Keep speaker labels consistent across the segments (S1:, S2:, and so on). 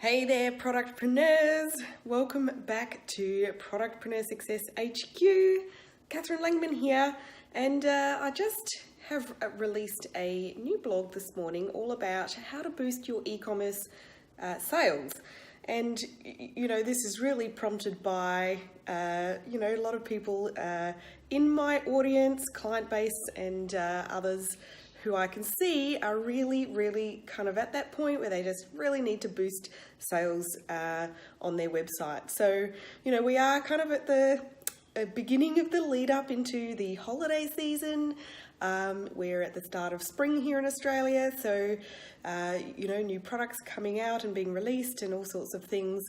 S1: Hey there, productpreneurs! Welcome back to Productpreneur Success HQ. Catherine Langman here, and I just have released a new blog this morning all about how to boost your e-commerce sales. And this is really prompted by a lot of people in my audience, client base, and others who I can see are really kind of at that point where they just really need to boost sales on their website. So, we are kind of at the beginning of the lead up into the holiday season. We're at the start of spring here in Australia, so new products coming out and being released and all sorts of things.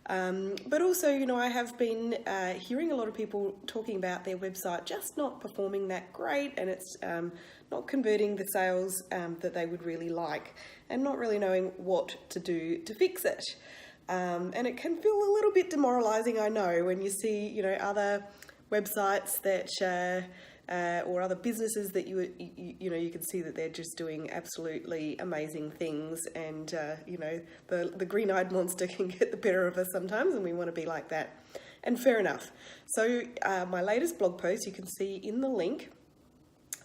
S1: But also, I have been hearing a lot of people talking about their website just not performing that great, and it's not converting the sales that they would really like, and not really knowing what to do to fix it. And it can feel a little bit demoralizing, I know, when you see, other websites that or other businesses that you can see that they're just doing absolutely amazing things, and the green-eyed monster can get the better of us sometimes, and we want to be like that. And fair enough. So my latest blog post, you can see in the link,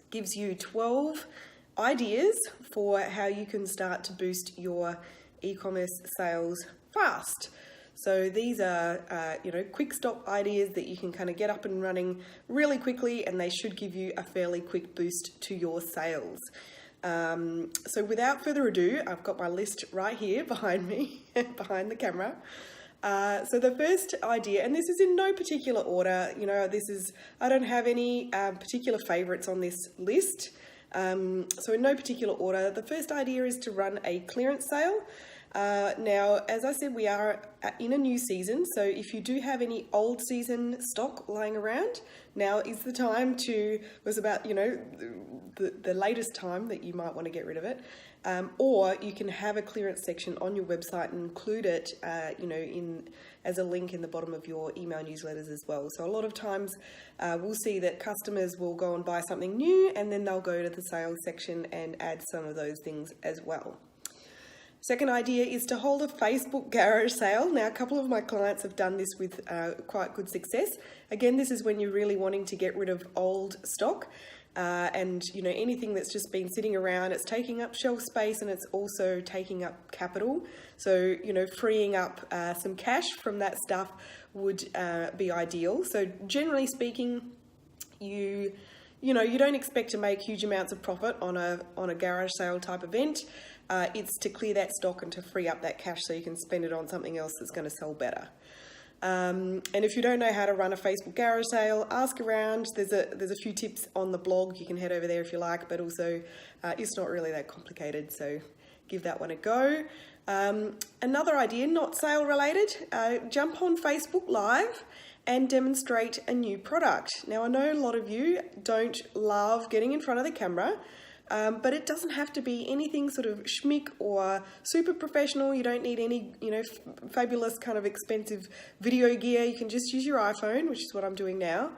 S1: gives you 12 ideas for how you can start to boost your e-commerce sales fast. So these are, quick stop ideas that you can kind of get up and running really quickly, and they should give you a fairly quick boost to your sales. So without further ado, I've got my list right here behind me, behind the camera. So the first idea, and this is in no particular order, I don't have any particular favorites on this list. So in no particular order, the first idea is to run a clearance sale. Now, as I said, we are in a new season, so if you do have any old season stock lying around, now is the time was about, the latest time that you might want to get rid of it. Or you can have a clearance section on your website and include it, as a link in the bottom of your email newsletters as well. So a lot of times we'll see that customers will go and buy something new, and then they'll go to the sales section and add some of those things as well. Second idea is to hold a Facebook garage sale. Now, a couple of my clients have done this with quite good success. Again, this is when you're really wanting to get rid of old stock. And anything that's just been sitting around, it's taking up shelf space, and it's also taking up capital. So freeing up some cash from that stuff would be ideal. So generally speaking, you don't expect to make huge amounts of profit on a garage sale type event. It's to clear that stock and to free up that cash so you can spend it on something else that's going to sell better. And if you don't know how to run a Facebook garage sale, ask around. There's a few tips on the blog. You can head over there if you like, but also it's not really that complicated, so give that one a go. Another idea, not sale related, jump on Facebook Live and demonstrate a new product. Now, I know a lot of you don't love getting in front of the camera, but it doesn't have to be anything sort of schmick or super professional. You don't need any, fabulous kind of expensive video gear. You can just use your iPhone, which is what I'm doing now,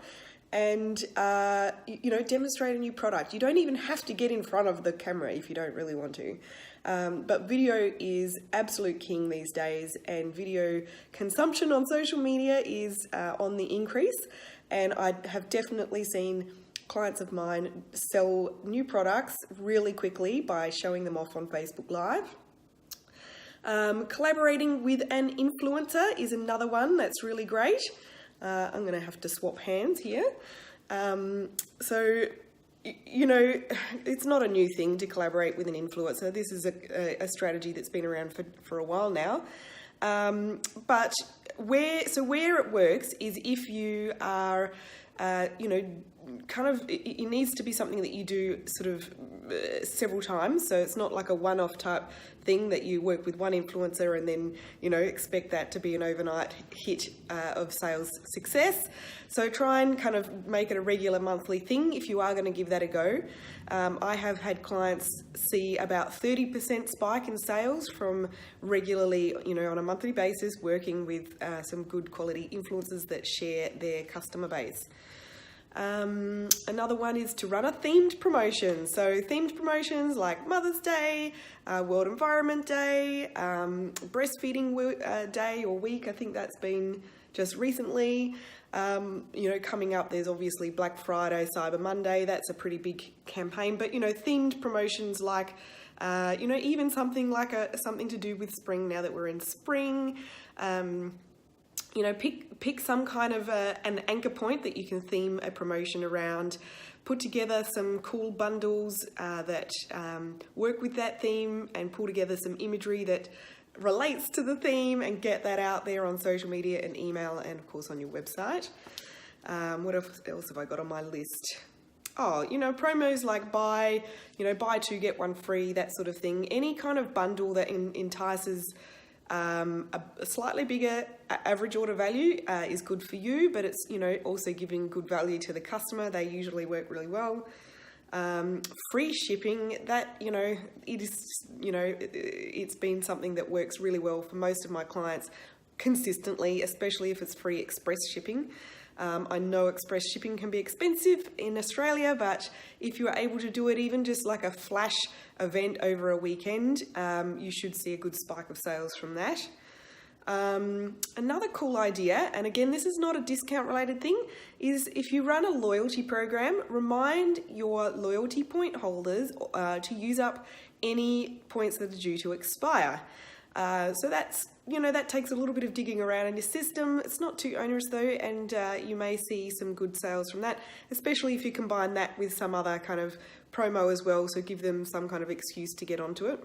S1: and, demonstrate a new product. You don't even have to get in front of the camera if you don't really want to. But video is absolute king these days, and video consumption on social media is on the increase. And I have definitely seen clients of mine sell new products really quickly by showing them off on Facebook Live. Collaborating with an influencer is another one that's really great. I'm going to have to swap hands here. It's not a new thing to collaborate with an influencer. This is a strategy that's been around for a while now. But where it works is if you are, it needs to be something that you do sort of several times. So it's not like a one-off type thing that you work with one influencer and then, expect that to be an overnight hit of sales success. So try and kind of make it a regular monthly thing if you are going to give that a go. I have had clients see about 30% spike in sales from regularly, on a monthly basis, working with some good quality influencers that share their customer base. Another one is to run a themed promotion. So themed promotions like Mother's Day, World Environment Day, Breastfeeding Day or Week. I think that's been just recently. Coming up, there's obviously Black Friday, Cyber Monday. That's a pretty big campaign. But, themed promotions like, even something like something to do with spring now that we're in spring. Pick some kind of an anchor point that you can theme a promotion around. Put together some cool bundles that work with that theme, and pull together some imagery that relates to the theme, and get that out there on social media and email, and of course on your website. What else have I got on my list? Oh, promos like buy 2 get 1 free, that sort of thing. Any kind of bundle that entices a slightly bigger average order value is good for you, but it's also giving good value to the customer. They usually work really well. Free shipping, that it's been something that works really well for most of my clients consistently, especially if it's free express shipping. I know express shipping can be expensive in Australia, but if you're able to do it even just like a flash event over a weekend, you should see a good spike of sales from that. Another cool idea, and again, this is not a discount related thing, is if you run a loyalty program, remind your loyalty point holders to use up any points that are due to expire. So that's, that takes a little bit of digging around in your system. It's not too onerous though, and you may see some good sales from that, especially if you combine that with some other kind of promo as well, so give them some kind of excuse to get onto it.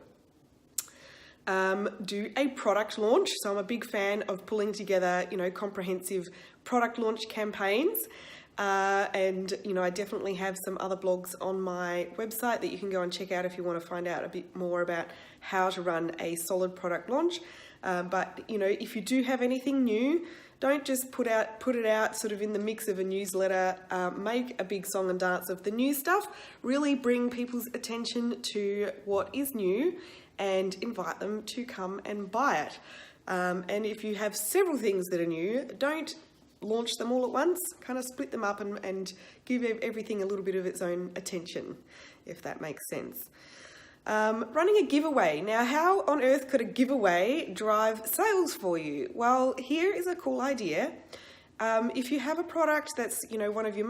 S1: Do a product launch. So I'm a big fan of pulling together, comprehensive product launch campaigns. And I definitely have some other blogs on my website that you can go and check out if you want to find out a bit more about how to run a solid product launch. But if you do have anything new, don't just put it out sort of in the mix of a newsletter. Make a big song and dance of the new stuff. Really bring people's attention to what is new and invite them to come and buy it. And if you have several things that are new, don't launch them all at once. Kind of split them up and give everything a little bit of its own attention, if that makes sense. Running a giveaway. Now, how on earth could a giveaway drive sales for you? Well, here is a cool idea. If you have a product that's, one of your